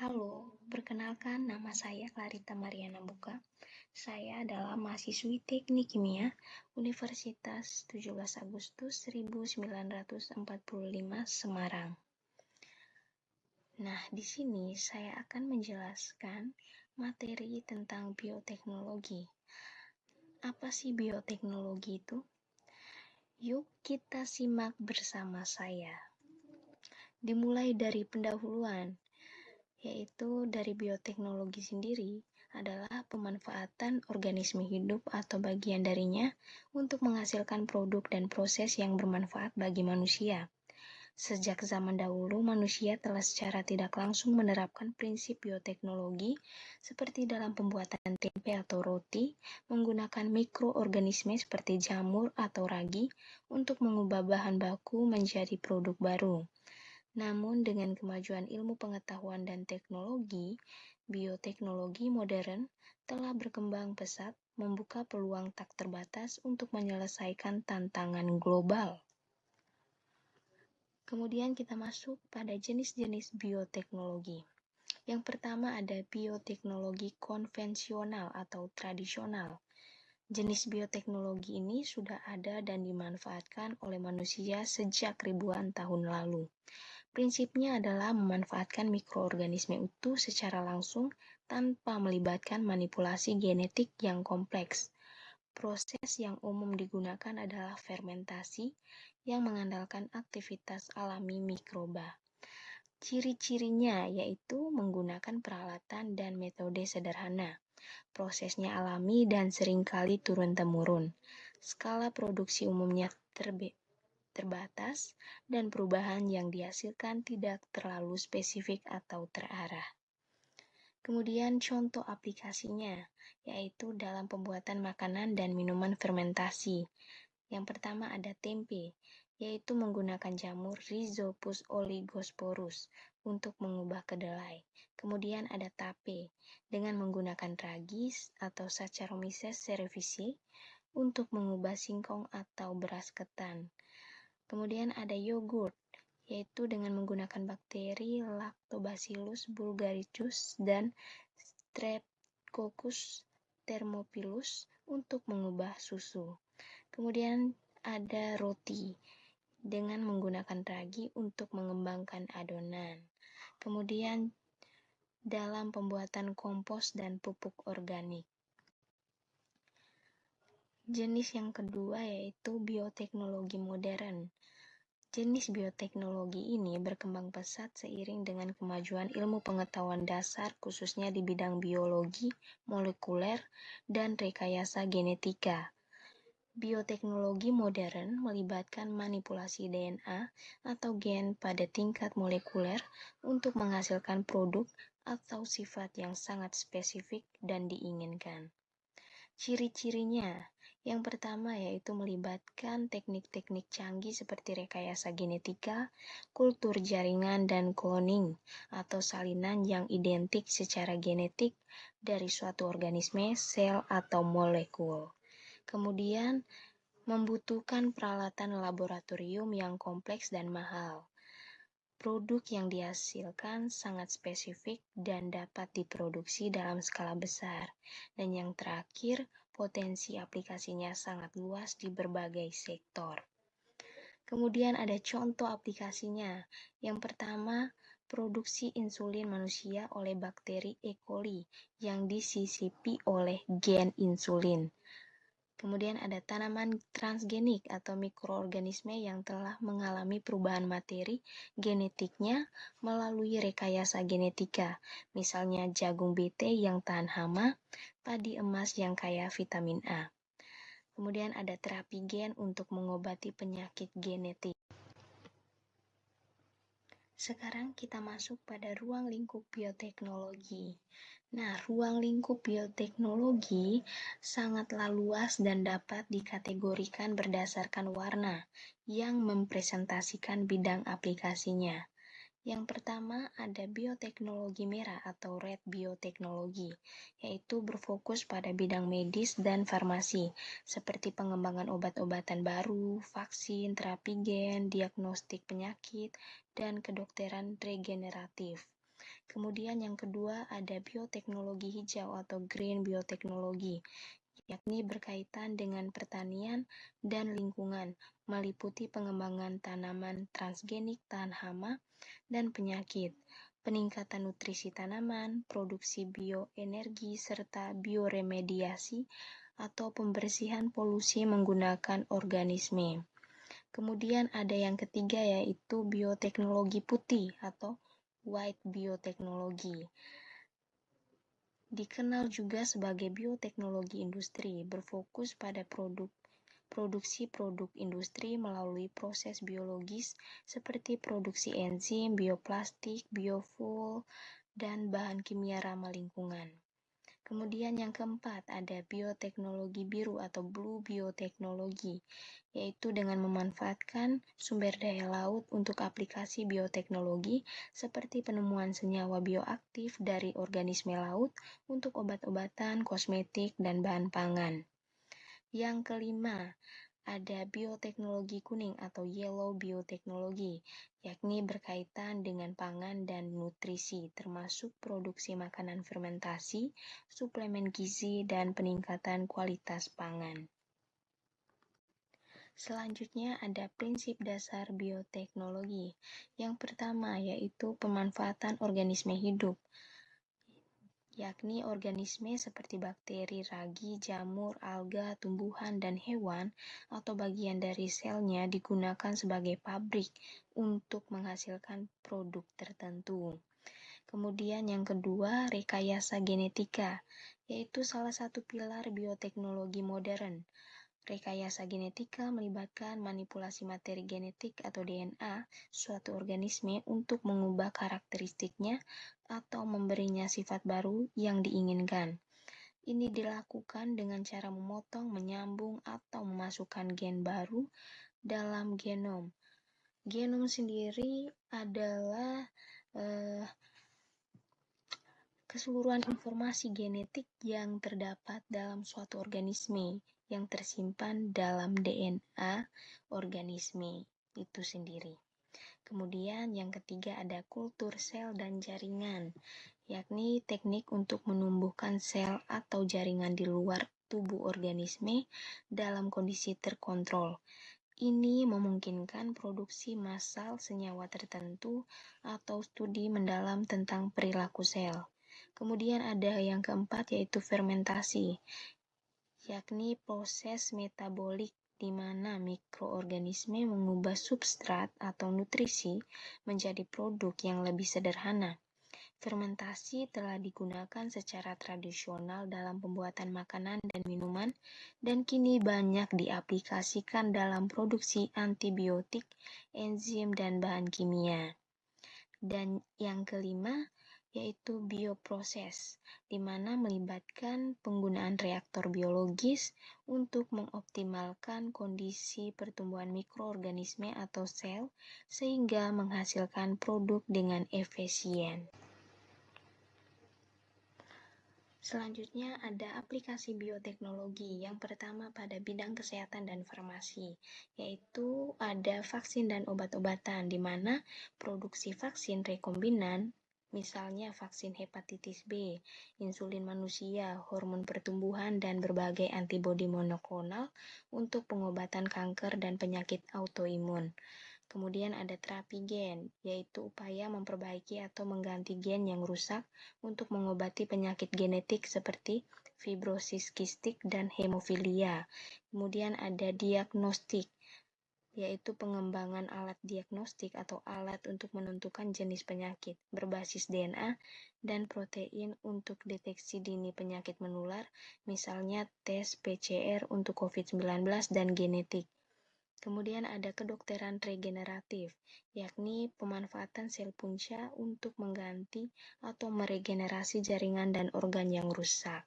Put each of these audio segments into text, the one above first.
Halo, perkenalkan nama saya Clarita Mariana Buka. Saya adalah mahasiswi Teknik Kimia Universitas 17 Agustus 1945 Semarang. Nah, di sini saya akan menjelaskan materi tentang bioteknologi. Apa sih bioteknologi itu? Yuk kita simak bersama saya. Dimulai dari pendahuluan, yaitu dari bioteknologi sendiri adalah pemanfaatan organisme hidup atau bagian darinya untuk menghasilkan produk dan proses yang bermanfaat bagi manusia. Sejak zaman dahulu, manusia telah secara tidak langsung menerapkan prinsip bioteknologi seperti dalam pembuatan tempe atau roti, menggunakan mikroorganisme seperti jamur atau ragi untuk mengubah bahan baku menjadi produk baru. Namun dengan kemajuan ilmu pengetahuan dan teknologi, bioteknologi modern telah berkembang pesat, membuka peluang tak terbatas untuk menyelesaikan tantangan global. Kemudian kita masuk pada jenis-jenis bioteknologi. Yang pertama ada bioteknologi konvensional atau tradisional. Jenis bioteknologi ini sudah ada dan dimanfaatkan oleh manusia sejak ribuan tahun lalu. Prinsipnya adalah memanfaatkan mikroorganisme utuh secara langsung tanpa melibatkan manipulasi genetik yang kompleks. Proses yang umum digunakan adalah fermentasi yang mengandalkan aktivitas alami mikroba. Ciri-cirinya yaitu menggunakan peralatan dan metode sederhana. Prosesnya alami dan seringkali turun-temurun. Skala produksi umumnya terbatas, dan perubahan yang dihasilkan tidak terlalu spesifik atau terarah. Kemudian contoh aplikasinya, yaitu dalam pembuatan makanan dan minuman fermentasi. Yang pertama ada tempe, yaitu menggunakan jamur Rhizopus oligosporus untuk mengubah kedelai. Kemudian ada tape, dengan menggunakan ragis atau Saccharomyces cerevisiae untuk mengubah singkong atau beras ketan. Kemudian ada yogurt, yaitu dengan menggunakan bakteri Lactobacillus bulgaricus dan Streptococcus thermophilus untuk mengubah susu. Kemudian ada roti, dengan menggunakan ragi untuk mengembangkan adonan. Kemudian dalam pembuatan kompos dan pupuk organik. Jenis yang kedua yaitu bioteknologi modern. Jenis bioteknologi ini berkembang pesat seiring dengan kemajuan ilmu pengetahuan dasar khususnya di bidang biologi, molekuler, dan rekayasa genetika. Bioteknologi modern melibatkan manipulasi DNA atau gen pada tingkat molekuler untuk menghasilkan produk atau sifat yang sangat spesifik dan diinginkan. Ciri-cirinya, yang pertama yaitu melibatkan teknik-teknik canggih seperti rekayasa genetika, kultur jaringan, dan cloning atau salinan yang identik secara genetik dari suatu organisme, sel, atau molekul. Kemudian, membutuhkan peralatan laboratorium yang kompleks dan mahal. Produk yang dihasilkan sangat spesifik dan dapat diproduksi dalam skala besar. Dan yang terakhir, potensi aplikasinya sangat luas di berbagai sektor. Kemudian ada contoh aplikasinya. Yang pertama, produksi insulin manusia oleh bakteri E. coli yang disisipi oleh gen insulin. Kemudian ada tanaman transgenik atau mikroorganisme yang telah mengalami perubahan materi genetiknya melalui rekayasa genetika, misalnya jagung bete yang tahan hama, padi emas yang kaya vitamin A. Kemudian ada terapi gen untuk mengobati penyakit genetik. Sekarang kita masuk pada ruang lingkup bioteknologi. Nah, ruang lingkup bioteknologi sangatlah luas dan dapat dikategorikan berdasarkan warna yang mempresentasikan bidang aplikasinya. Yang pertama ada bioteknologi merah atau red bioteknologi, yaitu berfokus pada bidang medis dan farmasi, seperti pengembangan obat-obatan baru, vaksin, terapi gen, diagnostik penyakit, dan kedokteran regeneratif. Kemudian yang kedua ada bioteknologi hijau atau green biotechnology, yakni berkaitan dengan pertanian dan lingkungan, meliputi pengembangan tanaman transgenik tahan hama dan penyakit, peningkatan nutrisi tanaman, produksi bioenergi, serta bioremediasi atau pembersihan polusi menggunakan organisme. Kemudian ada yang ketiga yaitu bioteknologi putih atau white biotechnology. Dikenal juga sebagai bioteknologi industri, berfokus pada produksi produk industri melalui proses biologis seperti produksi enzim, bioplastik, biofuel, dan bahan kimia ramah lingkungan. Kemudian yang keempat ada bioteknologi biru atau blue biotechnology, yaitu dengan memanfaatkan sumber daya laut untuk aplikasi bioteknologi seperti penemuan senyawa bioaktif dari organisme laut untuk obat-obatan, kosmetik, dan bahan pangan. Yang kelima, ada bioteknologi kuning atau yellow biotechnology, yakni berkaitan dengan pangan dan nutrisi, termasuk produksi makanan fermentasi, suplemen gizi, dan peningkatan kualitas pangan. Selanjutnya ada prinsip dasar bioteknologi. Yang pertama yaitu pemanfaatan organisme hidup, yakni organisme seperti bakteri, ragi, jamur, alga, tumbuhan, dan hewan atau bagian dari selnya digunakan sebagai pabrik untuk menghasilkan produk tertentu. Kemudian yang kedua, rekayasa genetika, yaitu salah satu pilar bioteknologi modern. Rekayasa genetika melibatkan manipulasi materi genetik atau DNA suatu organisme untuk mengubah karakteristiknya atau memberinya sifat baru yang diinginkan. Ini dilakukan dengan cara memotong, menyambung, atau memasukkan gen baru dalam genom. Genom sendiri adalah keseluruhan informasi genetik yang terdapat dalam suatu organisme yang tersimpan dalam DNA organisme itu sendiri. Kemudian yang ketiga ada kultur sel dan jaringan, yakni teknik untuk menumbuhkan sel atau jaringan di luar tubuh organisme dalam kondisi terkontrol. Ini memungkinkan produksi massal senyawa tertentu atau studi mendalam tentang perilaku sel. Kemudian ada yang keempat yaitu fermentasi, yakni proses metabolik di mana mikroorganisme mengubah substrat atau nutrisi menjadi produk yang lebih sederhana. Fermentasi telah digunakan secara tradisional dalam pembuatan makanan dan minuman dan kini banyak diaplikasikan dalam produksi antibiotik, enzim, dan bahan kimia. Dan yang kelima yaitu bioproses, di mana melibatkan penggunaan reaktor biologis untuk mengoptimalkan kondisi pertumbuhan mikroorganisme atau sel sehingga menghasilkan produk dengan efisien. Selanjutnya ada aplikasi bioteknologi. Yang pertama pada bidang kesehatan dan farmasi, yaitu ada vaksin dan obat-obatan, di mana produksi vaksin rekombinan, misalnya vaksin hepatitis B, insulin manusia, hormon pertumbuhan, dan berbagai antibodi monoklonal untuk pengobatan kanker dan penyakit autoimun. Kemudian ada terapi gen, yaitu upaya memperbaiki atau mengganti gen yang rusak untuk mengobati penyakit genetik seperti fibrosis kistik dan hemofilia. Kemudian ada diagnostik, yaitu pengembangan alat diagnostik atau alat untuk menentukan jenis penyakit berbasis DNA dan protein untuk deteksi dini penyakit menular, misalnya tes PCR untuk COVID-19 dan genetik. Kemudian ada kedokteran regeneratif, yakni pemanfaatan sel punca untuk mengganti atau meregenerasi jaringan dan organ yang rusak.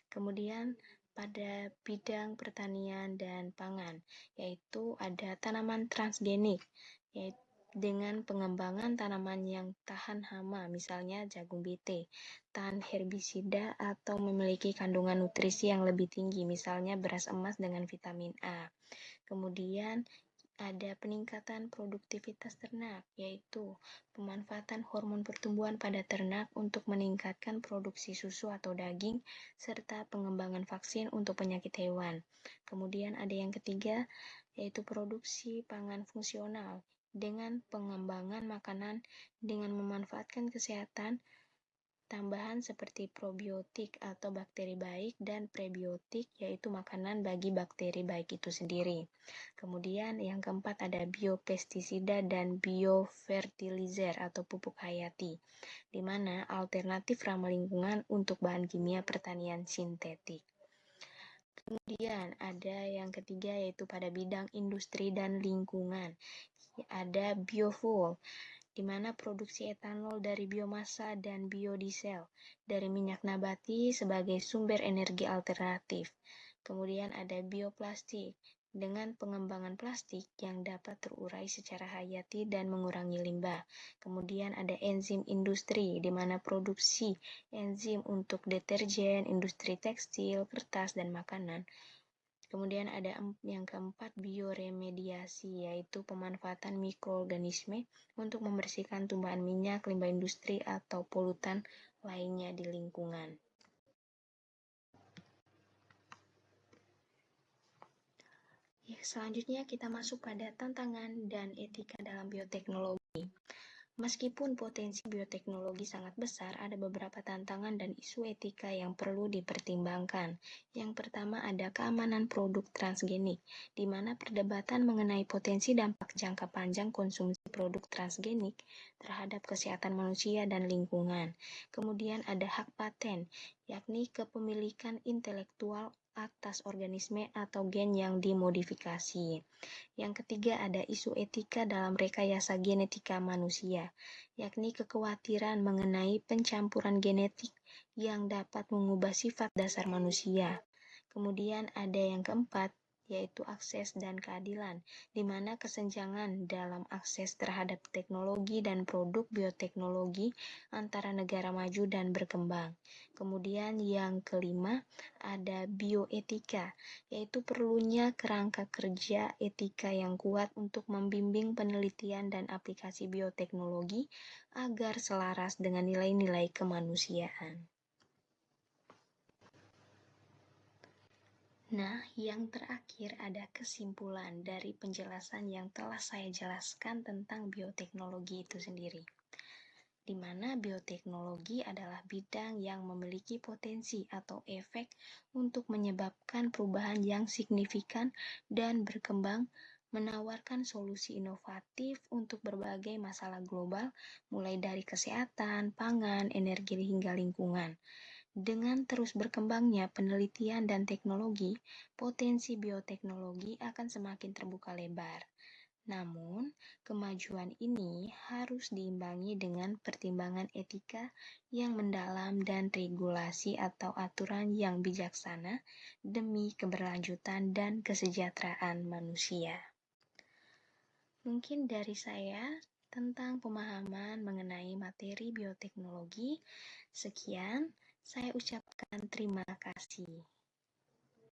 Kemudian pada bidang pertanian dan pangan, yaitu ada tanaman transgenik, yaitu dengan pengembangan tanaman yang tahan hama, misalnya jagung bete, tahan herbisida atau memiliki kandungan nutrisi yang lebih tinggi, misalnya beras emas dengan vitamin A. Kemudian ada peningkatan produktivitas ternak, yaitu pemanfaatan hormon pertumbuhan pada ternak untuk meningkatkan produksi susu atau daging, serta pengembangan vaksin untuk penyakit hewan. Kemudian ada yang ketiga, yaitu produksi pangan fungsional, dengan pengembangan makanan dengan memanfaatkan kesehatan tambahan seperti probiotik atau bakteri baik dan prebiotik, yaitu makanan bagi bakteri baik itu sendiri. Kemudian yang keempat ada biopestisida dan biofertilizer atau pupuk hayati, di mana alternatif ramah lingkungan untuk bahan kimia pertanian sintetik. Kemudian ada yang ketiga yaitu pada bidang industri dan lingkungan. Ada biofuel, di mana produksi etanol dari biomasa dan biodiesel dari minyak nabati sebagai sumber energi alternatif. Kemudian ada bioplastik, dengan pengembangan plastik yang dapat terurai secara hayati dan mengurangi limbah. Kemudian ada enzim industri, di mana produksi enzim untuk deterjen, industri tekstil, kertas, dan makanan. Kemudian ada yang keempat, bioremediasi, yaitu pemanfaatan mikroorganisme untuk membersihkan tumpahan minyak, limbah industri, atau polutan lainnya di lingkungan. Ya, selanjutnya kita masuk pada tantangan dan etika dalam bioteknologi. Meskipun potensi bioteknologi sangat besar, ada beberapa tantangan dan isu etika yang perlu dipertimbangkan. Yang pertama ada keamanan produk transgenik, di mana perdebatan mengenai potensi dampak jangka panjang konsumsi produk transgenik terhadap kesehatan manusia dan lingkungan. Kemudian ada hak paten, yakni kepemilikan intelektual atas organisme atau gen yang dimodifikasi. Yang ketiga ada isu etika dalam rekayasa genetika manusia, yakni kekhawatiran mengenai pencampuran genetik yang dapat mengubah sifat dasar manusia. Kemudian ada yang keempat, yaitu akses dan keadilan, di mana kesenjangan dalam akses terhadap teknologi dan produk bioteknologi antara negara maju dan berkembang. Kemudian yang kelima, ada bioetika, yaitu perlunya kerangka kerja etika yang kuat untuk membimbing penelitian dan aplikasi bioteknologi agar selaras dengan nilai-nilai kemanusiaan. Nah, yang terakhir ada kesimpulan dari penjelasan yang telah saya jelaskan tentang bioteknologi itu sendiri, di mana bioteknologi adalah bidang yang memiliki potensi atau efek untuk menyebabkan perubahan yang signifikan dan berkembang, menawarkan solusi inovatif untuk berbagai masalah global, mulai dari kesehatan, pangan, energi hingga lingkungan. Dengan terus berkembangnya penelitian dan teknologi, potensi bioteknologi akan semakin terbuka lebar. Namun, kemajuan ini harus diimbangi dengan pertimbangan etika yang mendalam dan regulasi atau aturan yang bijaksana demi keberlanjutan dan kesejahteraan manusia. Mungkin dari saya tentang pemahaman mengenai materi bioteknologi. Sekian, saya ucapkan terima kasih.